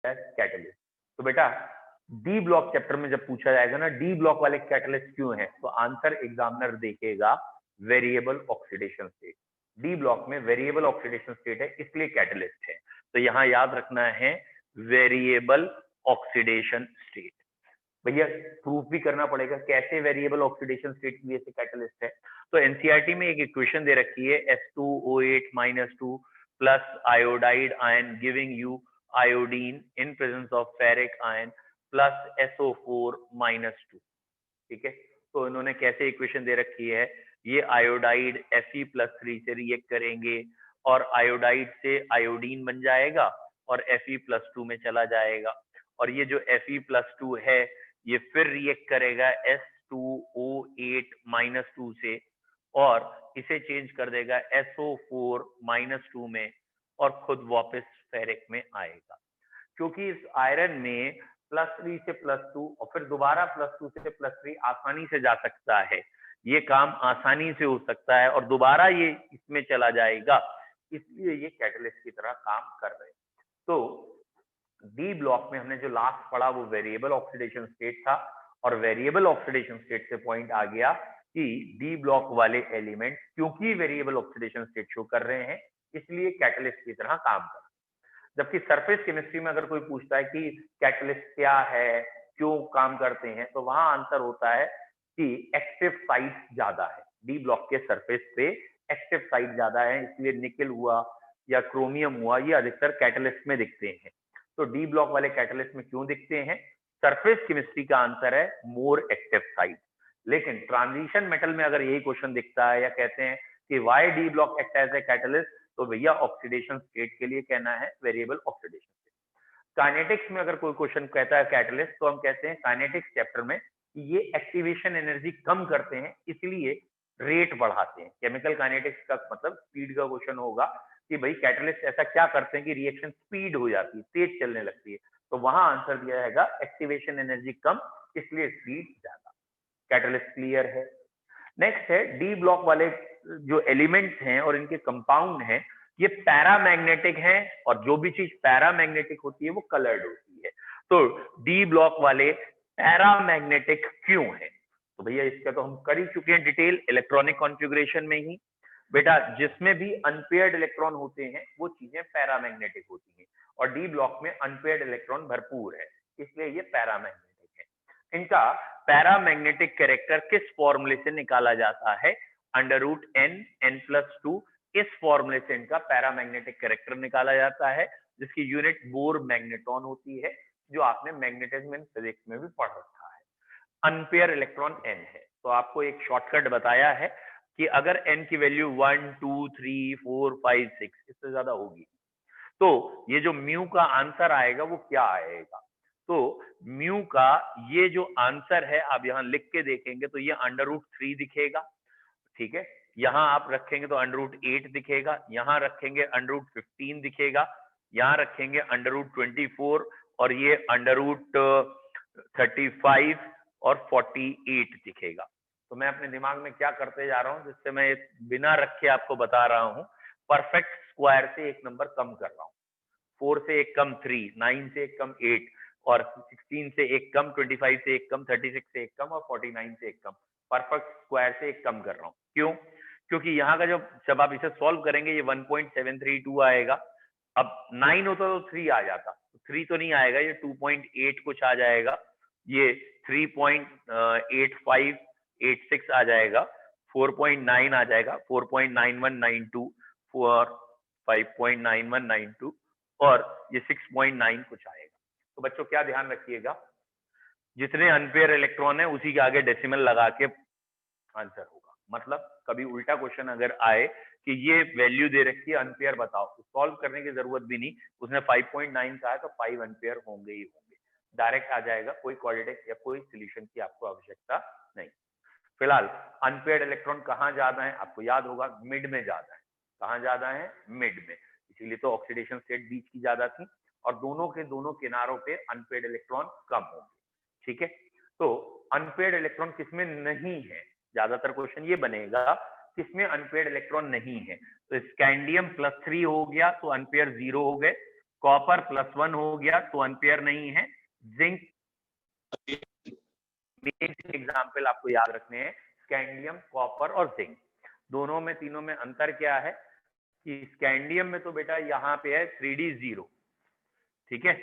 है कैटलिस्ट। तो बेटा डी ब्लॉक चैप्टर में जब पूछा जाएगा ना डी ब्लॉक वाले कैटलिस्ट क्यों है, तो आंसर एग्जामिनर देखेगा variable oxidation state. D block में वेरिएबल ऑक्सीडेशन स्टेट है इसलिए कैटलिस्ट है। तो यहां याद रखना है वेरिएबल ऑक्सीडेशन स्टेट। भैया प्रूफ भी करना पड़ेगा कैसे वेरिएबल ऑक्सीडेशन स्टेट की वजह से कैटलिस्ट है। तो एनसीईआरटी में एक इक्वेशन दे रखी है S2O8-2 plus iodide ion giving you iodine in presence of ferric ion plus SO4-2। ठीक है, तो इन्होंने कैसे इक्वेशन दे रखी है, ये आयोडाइड Fe+3 से रिएक्ट करेंगे और आयोडाइड से आयोडीन बन जाएगा और Fe+2 में चला जाएगा, और ये जो Fe+2 है ये फिर रिएक्ट करेगा S2O8-2 से और इसे चेंज कर देगा SO4-2 में और खुद वापस फेरिक में आएगा। क्योंकि इस आयरन में +3 से +2 और फिर दोबारा +2 से +3 आसानी से जा सकता है, ये काम आसानी से हो सकता है और दोबारा ये इसमें चला जाएगा, इसलिए ये कैटलिस्ट की तरह काम कर रहे हैं। तो डी ब्लॉक में हमने जो लास्ट पढ़ा वो वेरिएबल ऑक्सीडेशन स्टेट था, और वेरिएबल ऑक्सीडेशन स्टेट से पॉइंट आ गया कि डी ब्लॉक वाले एलिमेंट क्योंकि वेरिएबल ऑक्सीडेशन स्टेट शो कर रहे हैं इसलिए कैटलिस्ट की तरह काम कर रहे हैं। जबकि सरफेस केमिस्ट्री में अगर कोई पूछता है कि कैटलिस्ट क्या है, क्यों काम करते हैं, तो वहां आंसर होता है कि एक्टिव साइट ज्यादा है, डी ब्लॉक के सरफेस पे एक्टिव साइट ज्यादा है, इसलिए निकल हुआ या क्रोमियम हुआ ये अधिकतर कैटलिस्ट में दिखते हैं। तो डी ब्लॉक वाले कैटलिस्ट में क्यों दिखते हैं, सरफेस केमिस्ट्री का आंसर है मोर एक्टिव साइट। लेकिन ट्रांजिशन मेटल में अगर यही क्वेश्चन दिखता है या कहते हैं कि why D block act as a catalyst, तो भैया ऑक्सीडेशन स्टेट के लिए कहना है वेरिएबल ऑक्सीडेशन स्टेट। काइनेटिक्स में अगर कोई क्वेश्चन कहता है कैटलिस्ट, तो हम कहते हैं काइनेटिक्स चैप्टर में ये एक्टिवेशन एनर्जी कम करते हैं इसलिए रेट बढ़ाते हैं। केमिकल काइनेटिक्स का मतलब स्पीड का क्वेश्चन होगा कि भाई कैटलिस्ट ऐसा क्या करते हैं कि रिएक्शन स्पीड हो जाती है, तेज चलने लगती है, तो वहां आंसर दिया जाएगा एक्टिवेशन एनर्जी कम इसलिए स्पीड ज्यादा। कैटलिस्ट क्लियर है। नेक्स्ट है डी ब्लॉक वाले जो एलिमेंट्स हैं और इनके कंपाउंड हैं ये पैरामैग्नेटिक हैं, और जो भी चीज पैरामैग्नेटिक होती है वो कलर्ड होती है। तो डी ब्लॉक वाले पैरामैग्नेटिक क्यों है, तो भैया इसका तो हम कर ही चुके हैं डिटेल इलेक्ट्रॉनिक कॉन्फ़िगरेशन में ही। बेटा जिसमें भी अनपेयर्ड इलेक्ट्रॉन होते हैं वो चीजें पैरामैग्नेटिक होती हैं, और डी ब्लॉक में अनपेयर्ड इलेक्ट्रॉन भरपूर है इसलिए ये पैरामैग्नेटिक है। इनका पैरामैग्नेटिक कैरेक्टर किस फॉर्मूले से निकाला जाता है, √n+2 इस फॉर्मूले से इनका पैरामैग्नेटिक कैरेक्टर निकाला जाता है, जिसकी यूनिट बोर मैग्नेटॉन होती है, जो आपने मैग्नेटिज्म इन फिजिक्स में भी पढ़ रखा है। अनपेयर इलेक्ट्रॉन n है, तो आपको एक शॉर्टकट बताया है कि अगर n की वैल्यू 1 2 3 4 5 6 इससे ज्यादा होगी तो ये जो म्यू का आंसर आएगा वो क्या आएगा, तो म्यू का ये जो आंसर है आप यहां लिख के देखेंगे तो ये √3 दिखेगा। ठीक है, यहां आप रखेंगे तो √8 दिखेगा, यहां रखेंगे √15 दिखेगा, यहां रखेंगे √24 और ये √35 और 48 दिखेगा। तो मैं अपने दिमाग में क्या करते जा रहा हूं जिससे मैं बिना रखे आपको बता रहा हूं, परफेक्ट स्क्वायर से एक नंबर कम कर रहा हूं, 4 से एक कम 3, 9 से एक कम 8 और 16 से एक कम, 25 से एक कम, 36 से एक कम और 49 से एक कम, परफेक्ट स्क्वायर से एक कम कर रहा हूं। क्यों, क्योंकि यहाँ का जब आप इसे सॉल्व करेंगे ये 1.732 आएगा। अब 9 होता तो 3 आ जाता, 3 तो नहीं आएगा, ये 2.8 कुछ आ जाएगा, ये 3.8586 आ जाएगा, 4.9 आ जाएगा, 4.9192 और 5.9192 और ये 6.9 कुछ आएगा। तो बच्चों क्या ध्यान रखिएगा, जितने अनपेयर इलेक्ट्रॉन है उसी के आगे डेसिमल लगा के आंसर होगा। मतलब कभी उल्टा क्वेश्चन अगर आए कि ये वैल्यू दे रखी है अनपेयर बताओ, तो सॉल्व करने की जरूरत भी नहीं, उसने 5.9 कहा है तो 5 अनपेयर होंगे ही होंगे, डायरेक्ट आ जाएगा, कोई क्वाड्रेटिक या कोई सोल्यूशन की आपको आवश्यकता नहीं। फिलहाल अनपेयर्ड इलेक्ट्रॉन कहाँ ज्यादा है आपको याद होगा, मिड में ज्यादा है। कहाँ ज्यादा है, मिड में, इसीलिए तो ऑक्सीडेशन स्टेट बीच की ज्यादा थी और दोनों के दोनों किनारों पे अनपेयर्ड इलेक्ट्रॉन कम होंगे। ठीक है, तो अनपेयर्ड इलेक्ट्रॉन किसमें नहीं है, ज्यादातर क्वेश्चन ये बनेगा किसमें अनपेयर्ड इलेक्ट्रॉन नहीं है, तो स्कैंडियम +3 हो गया तो अनपेयर 0 हो गए, कॉपर +1 हो गया तो एम्पियर नहीं है। जिंक एग्जाम्पल आपको याद रखने हैं, स्कैंडियम, कॉपर और जिंक। दोनों में, तीनों में अंतर क्या है कि स्कैंडियम में तो बेटा यहाँ पे है 3D 0, ठीक है,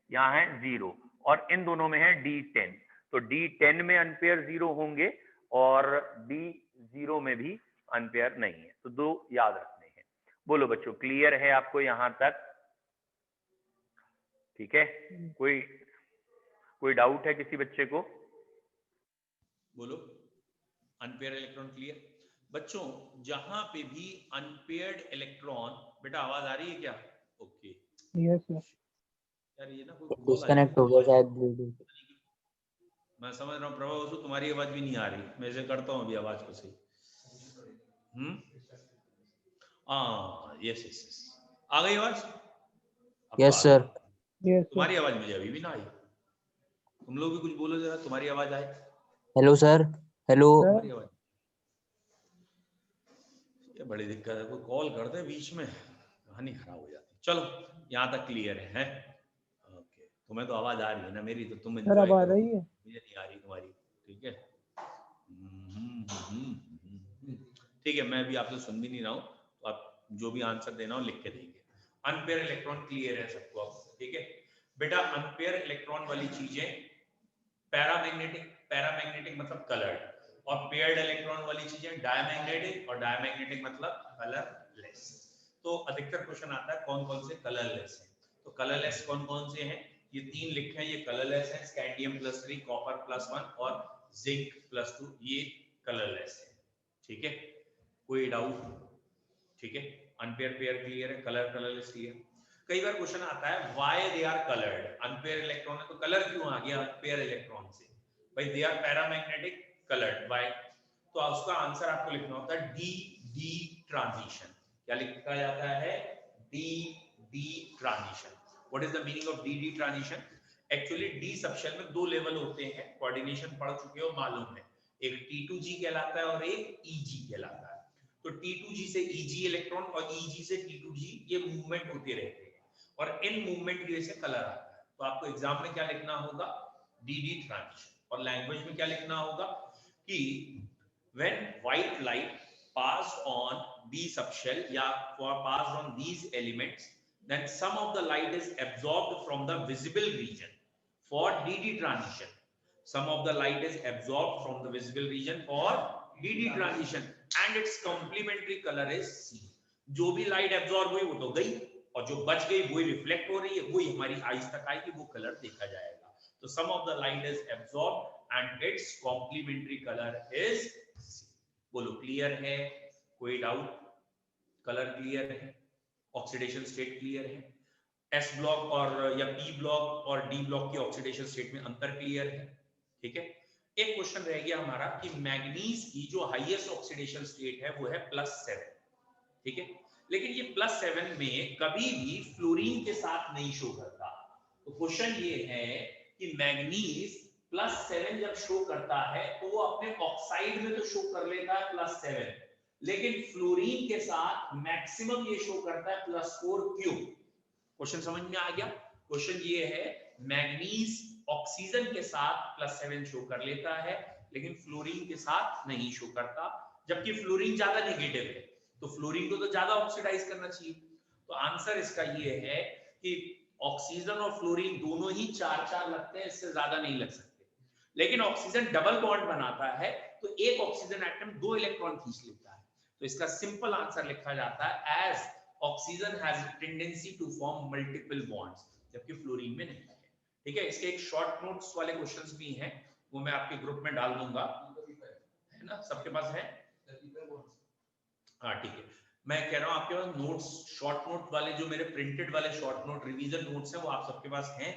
यहाँ है 0, और इन दोनों में है D10। तो D10 में एम्पियर 0 होंगे और D0 में भी एम्पियर नहीं है, तो दो याद रखने हैं। बोलो बच्चों, क्लियर है आपको यहाँ तक? ठीक है, कोई डाउट है किसी बच्चे को? बोलो। Unpaired electron clear? बच्चों जहां पे भी अनपेयर्ड इलेक्ट्रॉन, बेटा आवाज आ रही है क्या? Okay, yes sir. यार ये ना कोई कॉल डिस्कनेक्ट हो गया शायद ब्लूटूथ। मैं समझ रहा हूँ प्रभा बसु, तुम्हारी आवाज भी नहीं आ रही। मैं इसे करता हूँ अभी आवाज को सही। हाँ यस यस यस, आ गई आवाज? Yes sir. तुम्हारी आवाज मुझे अभी भी ना आई। तुम लोग भी कुछ बोलो जरा, तुम्हारी आवाज आए। Hello sir. हेलो। तुम्हारी आवाज, ये बड़ी दिक्कत है, कोई कॉल कर दे बीच में कहानी खराब हो जाती। चलो यहाँ तक क्लियर है? ओके, तुम्हें तो आवाज आ रही है ना मेरी, तो तुम एंजॉय करो, मुझे नहीं आ रही तुम्हारी। ठीक है, ठीक है, मैं भी आपसे सुन भी नहीं रहा हूँ, तो आप जो भी आंसर देना हो लिख के देंगे। अनपेयर इलेक्ट्रॉन क्लियर है सबको अब? ठीक है बेटा, अनपेयर इलेक्ट्रॉन वाली चीजें पैरामैग्नेटिक मतलब कलर्ड, और पेयर्ड इलेक्ट्रॉन वाली चीजें डायमैग्नेटिक, और डायमैग्नेटिक मतलब कलरलेस। तो अधिकतर क्वेश्चन आता है कौन कौन से कलरलेस है। तो कलरलेस कौन कौन से हैं, ये तीन लिखे हैं, ये कलरलेस है। स्कैंडियम +3, कॉपर +1 और जिंक +2, ये कलरलेस है। ठीक है, कोई डाउट? ठीक है, अनपेयर पेयर क्लियर है, कलर कलरलेस क्लियर। कई बार क्वेश्चन आता है why they are coloured, unpair electron है तो कलर क्यों आ गया पेयर इलेक्ट्रॉन से? भाई they are paramagnetic coloured, why? तो उसका आंसर आपको लिखना होता है डी डी ट्रांजिशन। क्या लिखा जाता है? D D transition. What is the meaning of D D transition? Actually D subshell में दो लेवल होते हैं, कोऑर्डिनेशन पढ़ चुके हो, मालूम है। एक T2G कहलाता है और एक EG कहलाता है। तो T2G से EG इलेक्ट्रॉन और EG से T2G ये मूवमेंट होते रहते हैं, और इन मूवमेंट की वजह से कलर आता है। तो आपको एग्जाम में क्या लिखना होगा? DD transition. और लैंग्वेज में क्या लिखना होगा कि when white light passed on D subshell या passed on these elements, then some of the light is absorbed from the visible region for DD transition. Some of the light is absorbed from the visible region for DD transition and its complementary color is C. जो भी light absorb हुई वो तो गई, और जो बच गई वही रिफ्लेक्ट हो रही है, वही हमारी आईज तक आएगी, वो कलर देखा जाएगा। तो some of the light is absorb and its complementary colour is C. बोलो क्लियर है? कोई डाउट? कलर क्लियर है, ऑक्सीडेशन स्टेट क्लियर है, एस ब्लॉक और या पी ब्लॉक और डी ब्लॉक के ऑक्सीडेशन स्टेट में अंतर क्लियर है। ठीक है, एक क्वेश्चन रह गया हमारा कि मैग्नीज की जो हाईएस्ट ऑक्सीडेशन स्टेट है वो है +7। ठीक है, लेकिन ये +7 में कभी भी फ्लोरीन के साथ नहीं शो करता। तो क्वेश्चन ये है कि मैग्नीज +7 जब शो करता है तो वो अपने ऑक्साइड में तो शो कर लेता है +7, लेकिन फ्लोरीन के साथ मैक्सिमम ये शो करता है +4। क्यों? क्वेश्चन समझ में आ गया? क्वेश्चन ये है, मैग्नीज ऑक्सीजन के साथ +7 शो कर लेता है, लेकिन फ्लोरीन के साथ नहीं शो करता, जबकि फ्लोरीन ज्यादा नेगेटिव है, तो फ्लोरीन को तो ज्यादा ऑक्सीडाइज करना चाहिए। तो आंसर इसका ये है कि ऑक्सीजन और फ्लोरीन दोनों ही 4-4 लगते हैं, इससे ज्यादा नहीं लग सकते। लेकिन ऑक्सीजन डबल बॉन्ड बनाता है, तो एक ऑक्सीजन एटम 2 इलेक्ट्रॉन खींच लेता है। तो इसका सिंपल आंसर लिखा जाता है as oxygen has a tendency to form multiple bonds, जबकि फ्लोरीन में नहीं है। ठीक है, इसके एक शॉर्ट नोट्स वाले क्वेश्चंस भी हैं, वो मैं आपके ग्रुप में डाल दूंगा, है ना? सबके पास है? हाँ ठीक है, मैं कह रहा हूँ आपके पास नोट्स, शॉर्ट नोट वाले, जो मेरे प्रिंटेड वाले शॉर्ट नोट रिवीजन नोट्स हैं, वो आप सबके पास हैं?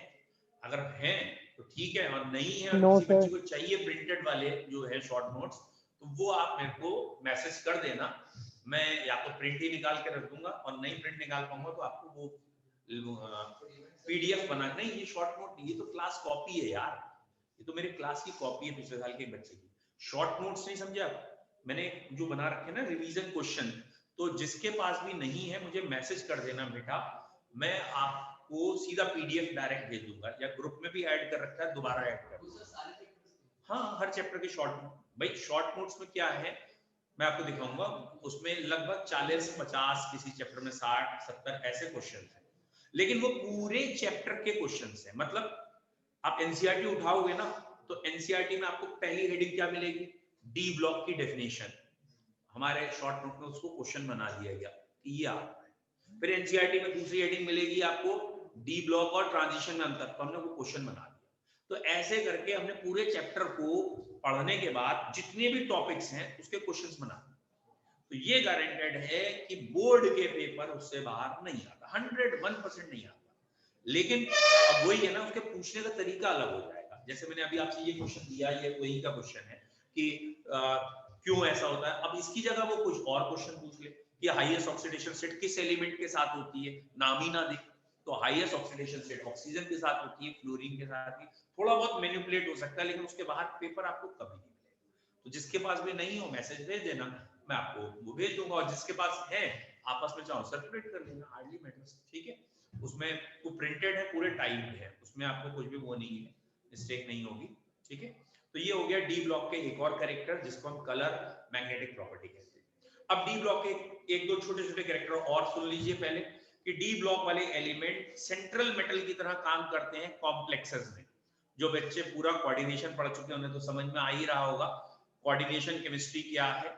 अगर हैं तो ठीक है, और नहीं है और किसी बच्चे को चाहिए प्रिंटेड वाले जो है शॉर्ट नोट्स, तो वो आप मेरे को मैसेज कर देना। मैं या तो प्रिंट ही निकाल के रख दूंगा, और नहीं प्रिंट निकाल पाऊंगा तो आपको वो पीडीएफ बना, नहीं ये शॉर्ट नोट, ये तो क्लास कॉपी है यार, ये तो मेरे क्लास की कॉपी है पिछले साल के बच्चे की। शॉर्ट नोट्स नहीं समझे आप? मैंने जो बना रखे ना रिवीजन क्वेश्चन, तो जिसके पास भी नहीं है मुझे मैसेज कर देना बेटा, मैं आपको आपको सीधा पीडीएफ डायरेक्ट भेज दूंगा, या ग्रुप में भी ऐड कर रखा है, दोबारा ऐड कर दूंगा। हाँ, हर चैप्टर के शॉर्ट, भाई शॉर्ट नोट्स में क्या है मैं आपको दिखाऊंगा, उसमें लगभग 40-50, किसी चैप्टर में 60-70 ऐसे क्वेश्चन हैं, लेकिन वो पूरे चैप्टर के क्वेश्चन हैं। मतलब आप एनसीईआरटी उठाओगे ना, तो एनसीईआरटी में आपको पहली हेडिंग क्या मिलेगी, डी ब्लॉक की डेफिनेशन, हमारे शॉर्ट नोट में उसको क्वेश्चन बना दिया गया, ये आता है। फिर एनसीईआरटी में दूसरी हेडिंग मिलेगी आपको डी ब्लॉक और ट्रांजिशन में अंतर, तो हमने वो क्वेश्चन बना दिया। तो ऐसे करके हमने पूरे चैप्टर को पढ़ने के बाद जितने भी टॉपिक्स हैं उसके क्वेश्चंस बना दिए। तो ये गारंटेड है कि बोर्ड के पेपर उससे बाहर नहीं आता, 101% नहीं आता। लेकिन अब वही है ना, उसके पूछने का तरीका अलग हो जाएगा। जैसे मैंने अभी आपसे ये क्वेश्चन दिया, ये वही का क्वेश्चन है कि क्यों ऐसा होता है। अब इसकी जगह वो कुछ और क्वेश्चन पूछ ले कि हाईएस्ट ऑक्सीडेशन स्टेट किस एलिमेंट के साथ होती है, नाम ही ना दे, तो हाईएस्ट ऑक्सीडेशन स्टेट ऑक्सीजन के साथ होती है, फ्लोरीन के साथ ही। थोड़ा बहुत मैनिपुलेट हो सकता है, लेकिन उसके बाहर पेपर आपको कभी नहीं मिलेगा। तो जिसके पास भी नहीं हो मैसेज भेज देना, मैं आपको वो भेज दूंगा, और जिसके पास है आपस में चाहो सर्कुलेट कर लेना, हार्डली मैटर्स, ठीक है। उसमें वो प्रिंटेड है, पूरे टाइम है, उसमें आपको कुछ भी वो नहीं है, मिस्टेक नहीं होगी, ठीक है। तो ये हो गया डी ब्लॉक के एक और कैरेक्टर, जिसको हम कलर मैग्नेटिक प्रॉपर्टी कहते हैं। अब डी ब्लॉक के एक दो छोटे छोटे कैरेक्टर और सुन लीजिए पहले, कि डी ब्लॉक वाले एलिमेंट सेंट्रल मेटल की तरह काम करते हैं कॉम्प्लेक्सेस में। जो बच्चे पूरा कोऑर्डिनेशन पढ़ चुके हैं उन्हें तो समझ में आ ही रहा होगा कोऑर्डिनेशन केमिस्ट्री क्या है।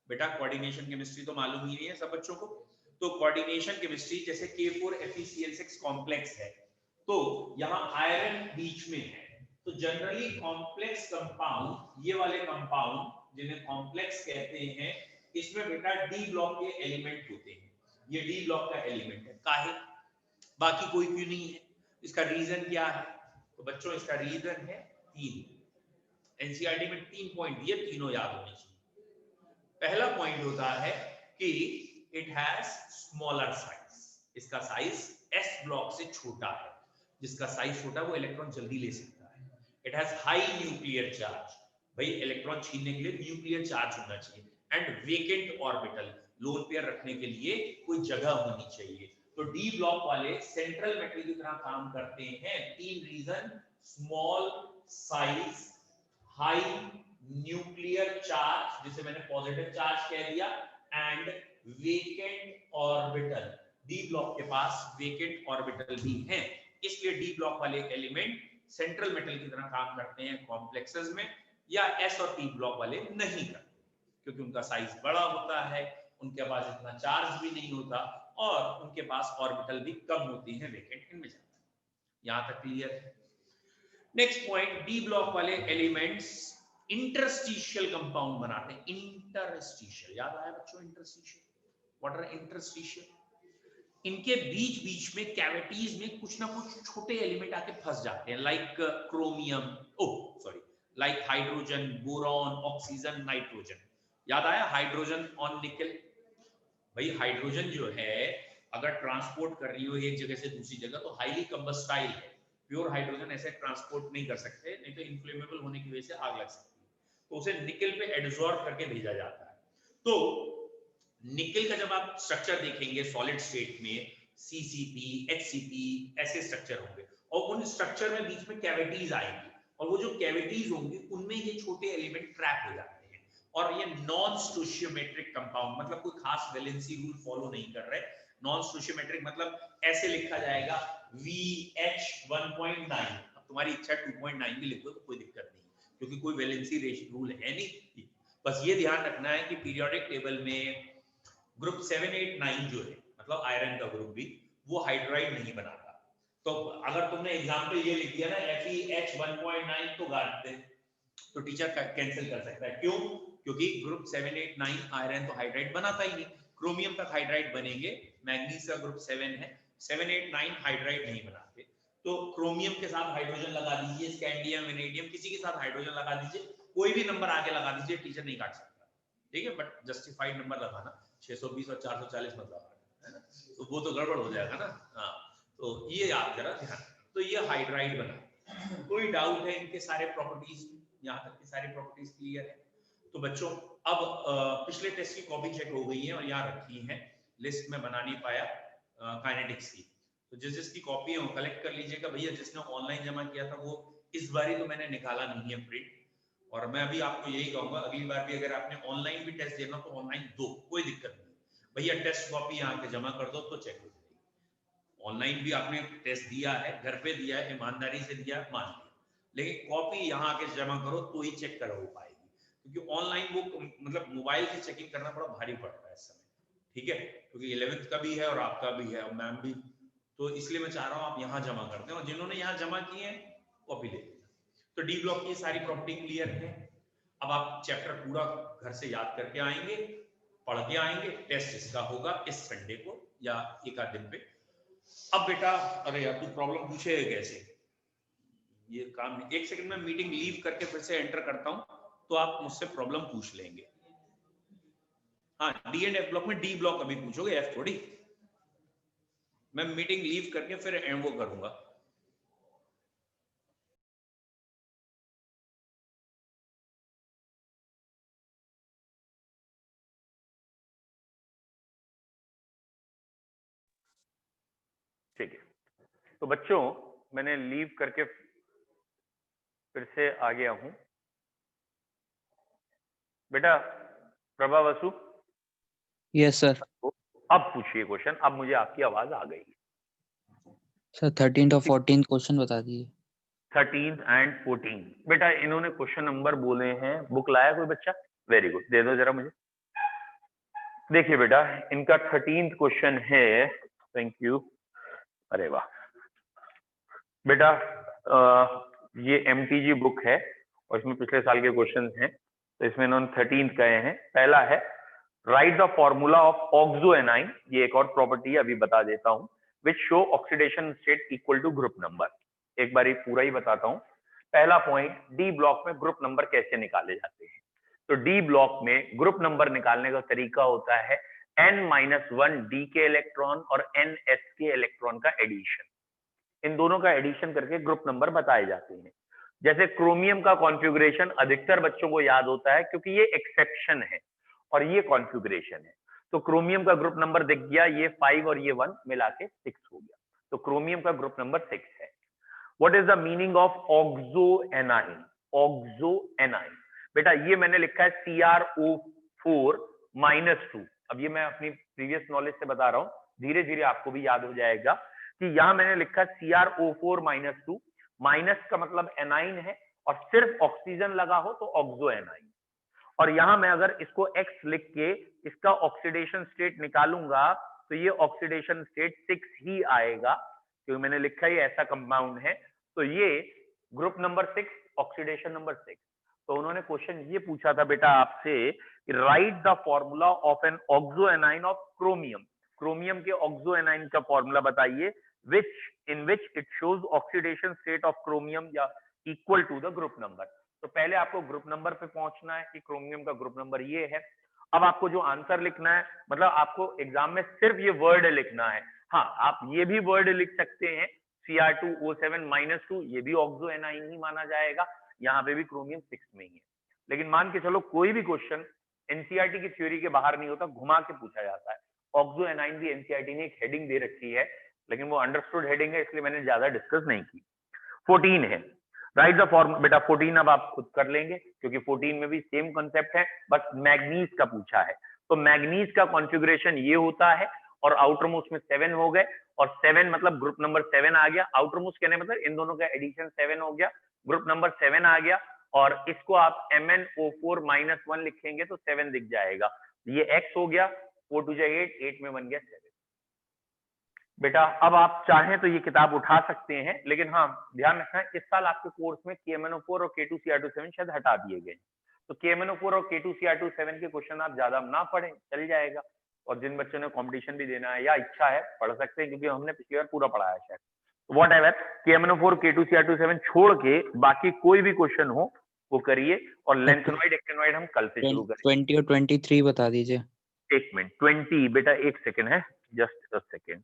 बेटा कोऑर्डिनेशन केमिस्ट्री तो मालूम ही नहीं है सब बच्चों को। तो कोऑर्डिनेशन केमिस्ट्री जैसे K4FeCl6 कॉम्प्लेक्स है, तो यहाँ आयरन बीच में है, तो जनरली कॉम्प्लेक्स कंपाउंड, ये वाले कंपाउंड जिन्हें कॉम्प्लेक्स कहते हैं, इसमें बेटा डी ब्लॉक के एलिमेंट होते हैं। ये डी ब्लॉक का एलिमेंट है, काहे, बाकी कोई क्यों नहीं है, इसका रीजन क्या है। तो बच्चों इसका रीजन है 3। एनसीईआरटी में 3 पॉइंट दिए, तीनों याद होने चाहिए। पहला पॉइंट होता है कि इट हैज स्मॉलर साइज, इसका साइज s ब्लॉक से छोटा है, जिसका साइज छोटा वो इलेक्ट्रॉन जल्दी ले सकता है। It has high nuclear charge, भाई इलेक्ट्रॉन छीनने के लिए न्यूक्लियर चार्ज होना चाहिए, and vacant orbital, lone pair रखने के लिए कोई जगह होनी चाहिए। तो डी ब्लॉक वाले सेंट्रल मेटल की तरह काम करते हैं। 3 reason, small size, high nuclear charge, जिसे मैंने पॉजिटिव चार्ज कह दिया, and vacant orbital, D block के पास वेकेंट ऑर्बिटल भी हैं, इसलिए डी ब्लॉक वाले एलिमेंट सेंट्रल मेटल की तरह काम करते हैं कॉम्प्लेक्सेस में, या एस और पी ब्लॉक वाले नहीं करते, क्योंकि उनका साइज बड़ा होता है, उनके पास इतना चार्ज भी नहीं होता, और उनके पास ऑर्बिटल भी कम होती है, वेकेंट इनमें जाता है। यहां तक क्लियर है। नेक्स्ट पॉइंट, डी ब्लॉक वाले एलिमेंट्स इंटरस्टिशियल कंपाउंड बनाते हैं। इंटरस्टिशियल याद आया बच्चों, इंटरस्टिशियल, व्हाट आर इंटरस्टिशियल, इनके बीच बीच में कैविटीज में कुछ ना कुछ छोटे एलिमेंट आके फंस जाते हैं, like chromium, like hydrogen, boron, oxygen, nitrogen. याद आया हाइड्रोजन ऑन निकल, भाई हाइड्रोजन जो है अगर ट्रांसपोर्ट कर रही हो एक जगह से दूसरी जगह तो हाईली कंबस्टाइल है, प्योर हाइड्रोजन ऐसे ट्रांसपोर्ट नहीं कर सकते, नहीं तो इन्फ्लेमेबल होने की वजह से आग लग सकती है, तो उसे निकल पे एडसॉर्ब करके भेजा जाता है। तो निकल का जब आप स्ट्रक्चर देखेंगे सॉलिड स्टेट में, CCP, HCP ऐसे स्ट्रक्चर होंगे, और उन स्ट्रक्चर में बीच में कैविटीज आएंगी, और वो जो कैविटीज होंगी उनमें ये छोटे एलिमेंट ट्रैप हो जाते हैं, और ये नॉन स्टोशियोमेट्रिक कंपाउंड, मतलब कोई खास वैलेंसी रूल फॉलो नहीं कर रहे। नॉन स्टोशियोमेट्रिक मतलब ऐसे लिखा जाएगा VH1.9, अब तुम्हारी इच्छा 2.9 भी लिखो तो कोई दिक्कत नहीं, क्योंकि कोई वैलेंसी रूल है नहीं। बस ये ध्यान रखना है कि पीरियोडिक टेबल में ग्रुप 7, 8, 9 जो है, मतलब आयरन का ग्रुप भी, वो हाइड्राइड नहीं बनाता। तो अगर तुमने एग्जाम्पल ये लिख दिया ना FeH1.9 तो गाड़ दे, तो टीचर कैंसिल कर सकता है। क्यों? क्योंकि ग्रुप 7, 8, 9 आयरन तो हाइड्राइड बनाता ही नहीं। क्रोमियम तक हाइड्राइड बनेंगे, मैग्नीज का ग्रुप 7 है, 7, 8, 9 हाइड्राइड नहीं बनाते। तो क्रोमियम के साथ हाइड्रोजन लगा दीजिए, स्कैंडियम, वेनेडियम, किसी के साथ हाइड्रोजन लगा दीजिए, कोई भी नंबर आगे लगा दीजिए, टीचर नहीं काट सकता, ठीक है। बट जस्टिफाइड नंबर लगाना, 620 और 440 मत लगाना, है ना, तो वो तो गड़बड़ हो जाएगा ना। हाँ, तो ये आप जरा ध्यान। तो ये हाइड्राइड बना, कोई डाउट है इनके सारे प्रॉपर्टीज में? यहाँ तक की सारी प्रॉपर्टीज क्लियर है। तो बच्चों अब पिछले टेस्ट की कॉपी चेक हो गई है और यहाँ रखी है, लिस्ट में बना नहीं पाया काइनेटिक्स की, तो जिसकी कॉपी है वो कलेक्ट कर लीजिएगा भैया। जिसने ऑनलाइन जमा किया था वो इस बार तो मैंने निकाला नहीं है प्रिंट, और मैं अभी आपको यही कहूंगा अगली बार भी अगर आपने ऑनलाइन भी टेस्ट देना तो ऑनलाइन दो, कोई दिक्कत नहीं भैया। टेस्ट कॉपी यहाँ के जमा कर दो तो चेक हो जाएगी। ऑनलाइन भी आपने टेस्ट दिया है, घर पे दिया है, ईमानदारी से दिया, मान लिया, लेकिन कॉपी यहाँ के जमा करो तो ही चेक कर हो पाएगी, क्योंकि ऑनलाइन वो मतलब मोबाइल से चेकिंग करना बड़ा भारी पड़ता है इस समय, ठीक है, क्योंकि 11th का भी है और आपका भी है और मैम भी, तो इसलिए मैं चाह रहा हूँ आप यहाँ जमा कर दें, और जिन्होंने यहाँ जमा किए हैं कॉपी ले लेना। तो डी ब्लॉक की सारी प्रॉपर्टी क्लियर है। अब आप चैप्टर पूरा घर से याद करके आएंगे, पढ़ के आएंगे, टेस्ट इसका होगा इस संडे को या एक आध दिन पे। अब बेटा, अरे यार तू प्रॉब्लम पूछेगा कैसे, ये काम नहीं। एक सेकंड में मीटिंग लीव करके फिर से एंटर करता हूं तो आप मुझसे प्रॉब्लम पूछ लेंगे। हाँ, डी एंड एफ ब्लॉक में डी ब्लॉक अभी पूछोगे, एफ थोड़ी। मैं मीटिंग लीव करके फिर वो करूंगा। ठीक है, तो बच्चों मैंने लीव करके फिर से आ गया हूं। बेटा प्रभा वसु, यस सर। अब पूछिए क्वेश्चन। अब मुझे आपकी आवाज आ गई। सर 13th और 14th क्वेश्चन बता दीजिए। 13th एंड 14th बेटा इन्होंने क्वेश्चन नंबर बोले हैं। बुक लाया कोई बच्चा? वेरी गुड, दे दो जरा मुझे। देखिए बेटा, इनका 13th क्वेश्चन है। Thank you. अरे वाह बेटा, ये MTG बुक है और इसमें पिछले साल के क्वेश्चन हैं, तो इसमें इन्होंने 13th कहे हैं। पहला है write the formula of oxoanion, ये एक और प्रॉपर्टी अभी बता देता हूं, which show oxidation state equal to group number. एक बार पूरा ही बताता हूं। पहला पॉइंट, डी ब्लॉक में ग्रुप नंबर कैसे निकाले जाते हैं। तो डी ब्लॉक में ग्रुप नंबर निकालने का तरीका होता है n-1 डी के इलेक्ट्रॉन और n s के इलेक्ट्रॉन का एडिशन। इन दोनों का एडिशन करके ग्रुप नंबर बताए जाते हैं। जैसे क्रोमियम का कॉन्फ़िगरेशन अधिकतर बच्चों को याद होता है क्योंकि ये एक्सेप्शन है और ये कॉन्फ़िगरेशन है। तो क्रोमियम का ग्रुप नंबर दिख गया, ये 5 और ये 1 मिला के 6 हो गया, तो क्रोमियम का ग्रुप नंबर 6 है। What is the meaning of oxoanion? Oxoanion बेटा ये मैंने लिखा है CrO4 -2। अब ये मैं अपनी प्रीवियस नॉलेज से बता रहा हूं, धीरे धीरे आपको भी याद हो जाएगा कि यहां मैंने लिखा CrO4 -2, माइनस का मतलब एनाइन है और सिर्फ ऑक्सीजन लगा हो तो ऑक्सोएनाइन। और यहां मैं अगर इसको X लिख के इसका ऑक्सीडेशन स्टेट निकालूंगा तो ये ऑक्सीडेशन स्टेट 6 ही आएगा, क्योंकि मैंने लिखा ही ऐसा कंपाउंड है। तो ये ग्रुप नंबर 6, ऑक्सीडेशन नंबर 6। तो उन्होंने क्वेश्चन ये पूछा था बेटा आपसे, write the formula of an oxoanion of chromium. Chromium के ऑक्सोएनाइन का फॉर्मूला बताइए, in which it shows oxidation state of chromium या equal to the group number। तो पहले आपको ग्रुप नंबर पे पहुंचना है कि क्रोमियम का ग्रुप नंबर ये है। अब आपको जो आंसर लिखना है, मतलब आपको एग्जाम में सिर्फ ये वर्ड लिखना है। हाँ, आप ये भी वर्ड लिख सकते हैं Cr2O7 -2, ये भी ऑक्सोएनाइन ही माना जाएगा, यहाँ पे भी क्रोमियम 6 में ही है। लेकिन मान के चलो कोई भी क्वेश्चन एनसीईआरटी की थ्योरी के बाहर नहीं होता, घुमा के पूछा जाता है। ऑक्सोएनाइन भी एनसीईआरटी ने एक हेडिंग दे रखी है, लेकिन वो अंडरस्टूड हेडिंग है इसलिए मैंने ज्यादा डिस्कस नहीं की। 14 है राइट द फॉर्म। बेटा 14 अब आप खुद कर लेंगे क्योंकि 14 में भी सेम कॉन्सेप्ट है, बस मैग्नीज का पूछा है। तो मैग्नीज का कॉन्फ़िगरेशन ये होता है और आउटर मोस्ट में 7 हो गए, और 7 मतलब ग्रुप नंबर 7 आ गया। आउटर मोस्ट कहने मतलब इन दोनों का एडिशन 7 हो गया, ग्रुप नंबर 7 आ गया। और इसको आप MnO4 -1 लिखेंगे तो 7 दिख जाएगा। ये X हो गया, 4 2 8, 8 में बन गया 7। बेटा अब आप चाहें तो ये किताब उठा सकते हैं, लेकिन हाँ ध्यान रखना इस साल आपके कोर्स में KMnO4 और K2Cr27 शायद हटा दिए गए, तो KMnO4 और K2Cr27 के क्वेश्चन आप ज्यादा ना पढ़ें, चल जाएगा। और जिन बच्चों ने कंपटीशन भी देना है या इच्छा है पढ़ सकते हैं, क्योंकि हमने पिछली बार पूरा पढ़ाया शायद। वॉट एवर, KMnO4 K2Cr27 छोड़ के बाकी कोई भी क्वेश्चन हो वो करिए, और लेंथेनॉइड एक्टिनॉइड हम कल से शुरू करेंगे। 20 और 23 बता दीजिए। एक मिनट, 20 बेटा एक सेकेंड है, जस्ट अ सेकेंड।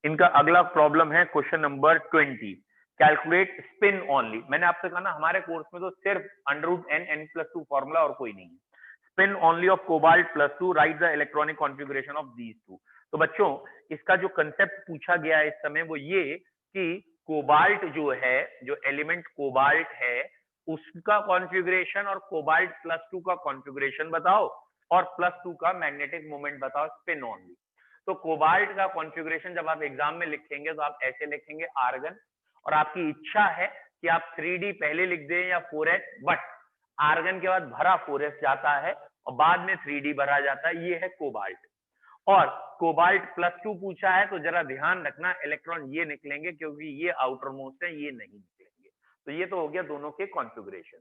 इनका अगला प्रॉब्लम है question number 20, calculate spin only. मैंने आपसे कहा ना हमारे कोर्स में तो सिर्फ √n+2 फॉर्मूला और कोई नहीं है। Spin only of cobalt +2, right the electronic configuration of these two. तो बच्चों इसका जो कंसेप्ट पूछा गया है इस समय वो ये कि कोबाल्ट जो है, जो एलिमेंट कोबाल्ट है उसका कॉन्फ़िगरेशन और कोबाल्ट +2 का कॉन्फ़िगरेशन बताओ और +2 का मैग्नेटिक मोमेंट बताओ स्पिन ओनली। तो कोबाल्ट का कॉन्फ़िगरेशन जब आप एग्जाम में लिखेंगे तो आप ऐसे लिखेंगे आर्गन, और आपकी इच्छा है कि आप 3D पहले लिख दें या 4s, बट आर्गन के बाद भरा 4s जाता है और बाद में 3D भरा जाता है, ये है कोबाल्ट। और कोबाल्ट +2 पूछा है तो जरा ध्यान रखना इलेक्ट्रॉन ये निकलेंगे क्योंकि ये आउटर मोस्ट है, ये नहीं निकलेंगे। तो ये तो हो गया दोनों के कॉन्फ़िगरेशन।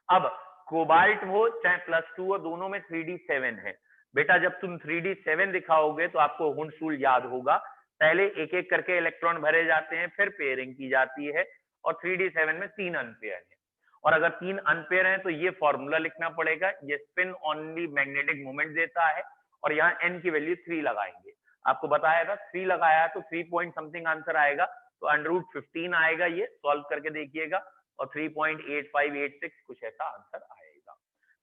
अब कोबाल्ट हो चाहे +2 हो, दोनों में 3D7 है। बेटा जब तुम 3D7 दिखाओगे तो आपको हुंड रूल याद होगा, पहले एक एक करके इलेक्ट्रॉन भरे जाते हैं, फिर पेयरिंग की जाती है, और 3D7 में 3 अनपेयर है। और अगर 3 अनपेयर हैं तो ये फॉर्मूला लिखना पड़ेगा, ये स्पिन ओनली मैग्नेटिक मोमेंट देता है, और यहाँ n की वैल्यू 3 लगाएंगे। आपको बताया था 3 लगाया तो 3 पॉइंट समथिंग आंसर आएगा, तो √15 आएगा, ये सॉल्व करके देखिएगा, और 3.8586 कुछ ऐसा आंसर आएगा।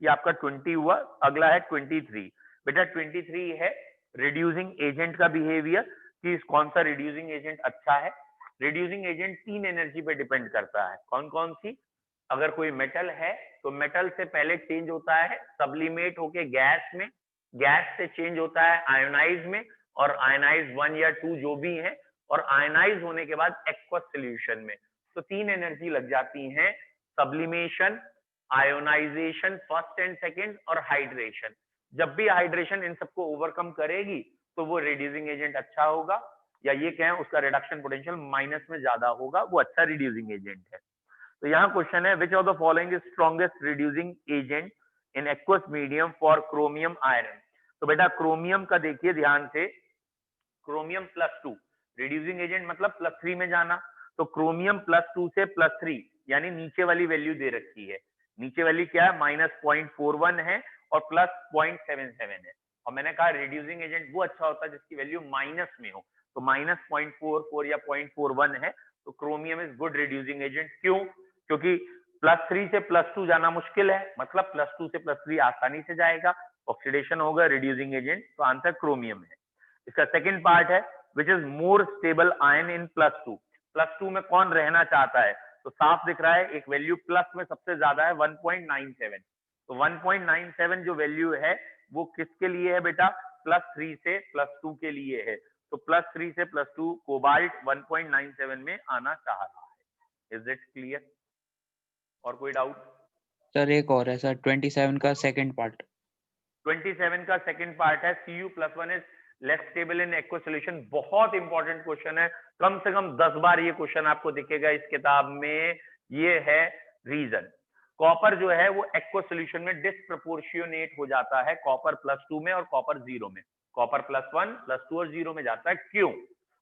ये आपका 20 हुआ। अगला है 23। बेटा 23 है रिड्यूसिंग एजेंट का बिहेवियर, कि कौन सा रिड्यूसिंग एजेंट अच्छा है। रिड्यूसिंग एजेंट 3 एनर्जी पे डिपेंड करता है, कौन कौन सी। अगर कोई मेटल है तो मेटल से पहले चेंज होता है सब्लिमेट होके गैस में, गैस से चेंज होता है आयोनाइज में, और आयोनाइज 1 या 2 जो भी है, और आयोनाइज होने के बाद एक्वस सॉल्यूशन में। तो 3 एनर्जी लग जाती हैं, sublimation, ionisation first and second, और हाइड्रेशन। जब भी हाइड्रेशन इन सबको ओवरकम करेगी तो वो रिड्यूसिंग एजेंट अच्छा होगा, या ये कहें उसका रिडक्शन पोटेंशियल माइनस में ज्यादा होगा, वो अच्छा रिड्यूसिंग एजेंट है। तो यहाँ क्वेश्चन है which of the following is strongest reducing agent in aqueous medium for chromium iron. तो बेटा क्रोमियम का देखिए ध्यान से, क्रोमियम +2 रिड्यूसिंग एजेंट मतलब +3 में जाना, तो क्रोमियम +2 से +3 यानी नीचे वाली वैल्यू दे रखी है, नीचे वाली क्या है -0.41 है और +0.77 है, और मैंने कहा रिड्यूसिंग एजेंट वो अच्छा होता है जिसकी वैल्यू माइनस में हो, तो -0.44 या 0.41 है, तो chromium is good reducing agent. क्यों? क्योंकि +3 से +2 जाना मुश्किल है, मतलब +2 से +3 आसानी से जाएगा, ऑक्सीडेशन होगा, रिड्यूसिंग एजेंट, तो आंसर क्रोमियम है। इसका सेकंड पार्ट है which is more stable ion इन +2 में कौन रहना चाहता है, तो साफ दिख रहा है एक वैल्यू प्लस में सबसे ज्यादा है 1.97, तो 1.97 जो वैल्यू है वो किसके लिए है बेटा, +3 से +2 के लिए है, तो +3 से +2 कोबाल्ट 1.97 में आना चाह रहा है। Is it clear? और कोई डाउट? सर एक और है सर, 27 का सेकंड पार्ट। 27 का सेकंड पार्ट है Cu+1 is less stable in aqueous solution. बहुत इंपॉर्टेंट क्वेश्चन है, कम से कम 10 बार ये क्वेश्चन आपको दिखेगा इस किताब में। ये है रीजन, कॉपर जो है वो एक्वस सॉल्यूशन में डिस्प्रपोर्शियोनेट हो जाता है कॉपर +2 में और कॉपर 0 में, कॉपर +1 +2 और 0 में जाता है। क्यों?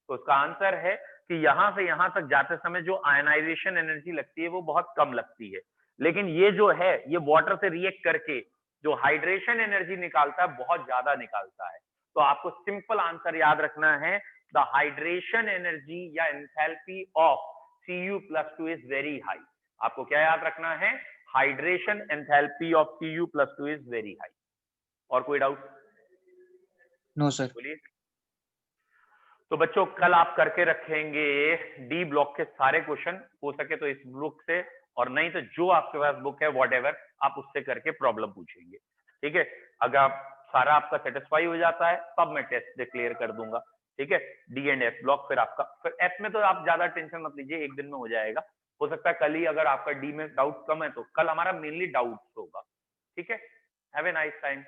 तो उसका आंसर है कि यहां से यहां तक जाते समय जो आयनाइजेशन एनर्जी लगती है वो बहुत कम लगती है, लेकिन ये जो है ये वाटर से रिएक्ट करके जो हाइड्रेशन एनर्जी निकालता है बहुत ज्यादा निकालता है। तो आपको सिंपल आंसर याद रखना है, द हाइड्रेशन एनर्जी या enthalpy of Cu+2 is very high. आपको क्या याद रखना है, hydration enthalpy of Cu+2 is very high. और कोई डाउट? No sir. बोलिए। तो बच्चों कल आप करके रखेंगे डी ब्लॉक के सारे क्वेश्चन, हो सके तो इस बुक से, और नहीं तो जो आपके पास बुक है व्हाटएवर आप उससे करके प्रॉब्लम पूछेंगे, ठीक है। अगर आप सारा आपका सेटिस्फाई हो जाता है तब मैं टेस्ट डिक्लेयर कर दूंगा, ठीक है। डी एंड एफ ब्लॉक, फिर आपका, फिर एफ में तो आप ज्यादा टेंशन मत लीजिए, एक दिन में हो जाएगा। हो सकता है कल ही, अगर आपका डी में डाउट कम है तो कल हमारा मेनली डाउट होगा, ठीक है। Have a nice time.